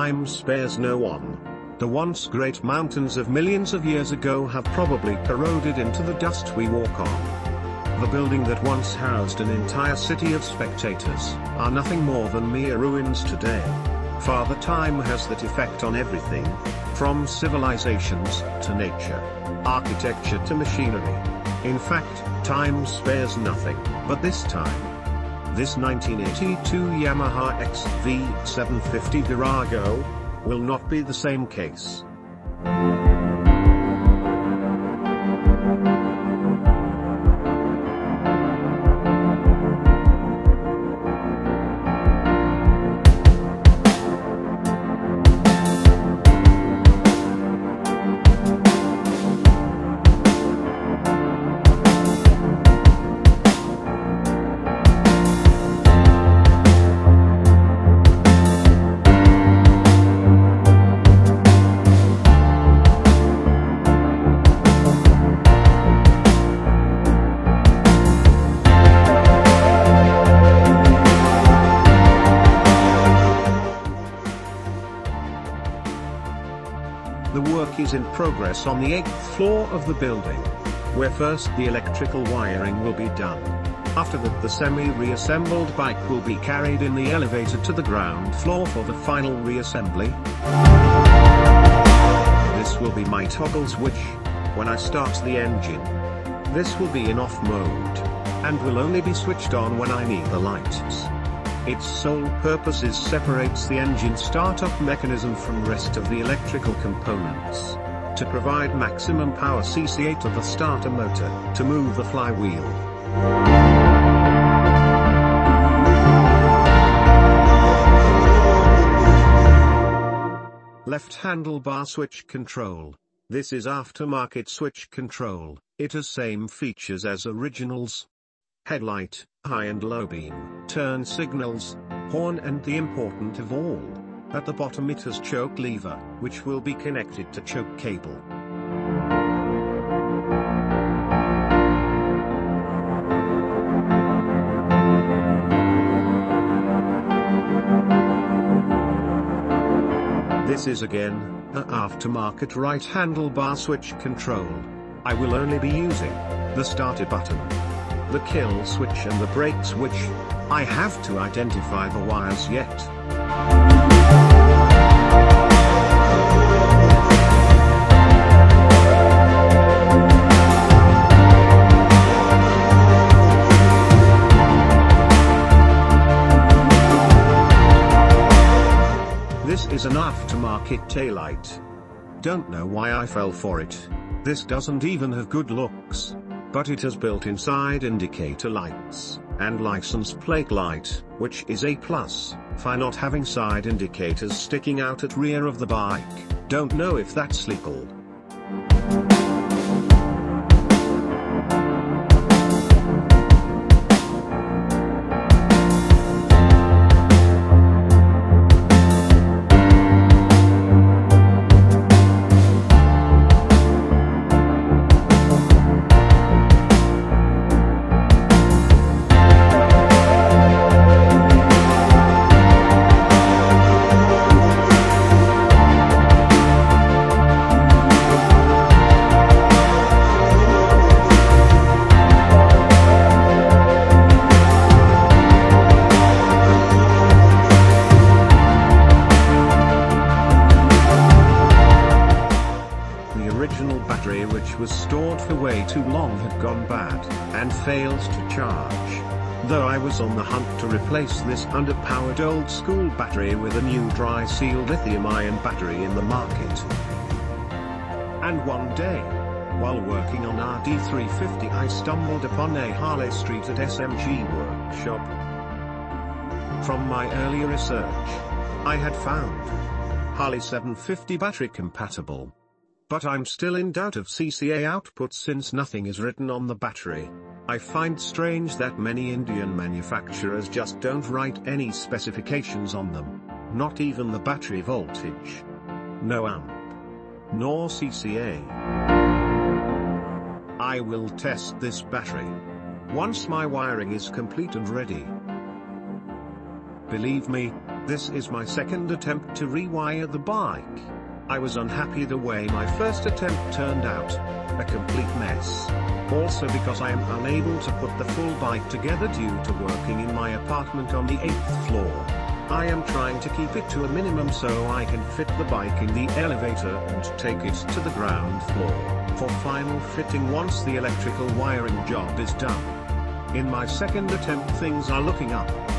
time spares no one. The once great mountains of millions of years ago have probably corroded into the dust we walk on. The building that once housed an entire city of spectators are nothing more than mere ruins today. Father Time has that effect on everything, from civilizations to nature, architecture to machinery. In fact, time spares nothing, but this time. This 1982 Yamaha XV750 Virago will not be the same case. The work is in progress on the 8th floor of the building, where first the electrical wiring will be done. After that, the semi-reassembled bike will be carried in the elevator to the ground floor for the final reassembly. This will be my toggle switch when I start the engine. This will be in off mode, and will only be switched on when I need the lights. Its sole purpose is separates the engine startup mechanism from rest of the electrical components, to provide maximum power CCA to the starter motor, to move the flywheel. Left handlebar switch control. This is aftermarket switch control. It has same features as originals. Headlight, high and low beam, turn signals, horn, and the important of all, at the bottom it has choke lever, which will be connected to choke cable. This is again, a aftermarket right handlebar switch control. I will only be using the starter button, the kill switch and the brake switch. I have to identify the wires yet. This is an aftermarket taillight. Don't know why I fell for it. This doesn't even have good looks. But it has built-in side indicator lights, and license plate light, which is a plus, for not having side indicators sticking out at rear of the bike. Don't know if that's legal. Battery, which was stored for way too long, had gone bad, and failed to charge. Though I was on the hunt to replace this underpowered old school battery with a new dry sealed lithium-ion battery in the market. And one day, while working on RD350, I stumbled upon a Harley Street at SMG workshop. From my earlier research, I had found Harley 750 battery compatible. But I'm still in doubt of CCA output since nothing is written on the battery. I find strange that many Indian manufacturers just don't write any specifications on them, not even the battery voltage. No amp, nor CCA. I will test this battery once my wiring is complete and ready. Believe me, This is my second attempt to rewire the bike. I was unhappy the way my first attempt turned out. A complete mess. Also because I am unable to put the full bike together due to working in my apartment on the 8th floor. I am trying to keep it to a minimum so I can fit the bike in the elevator and take it to the ground floor for final fitting once the electrical wiring job is done. In my second attempt things are looking up.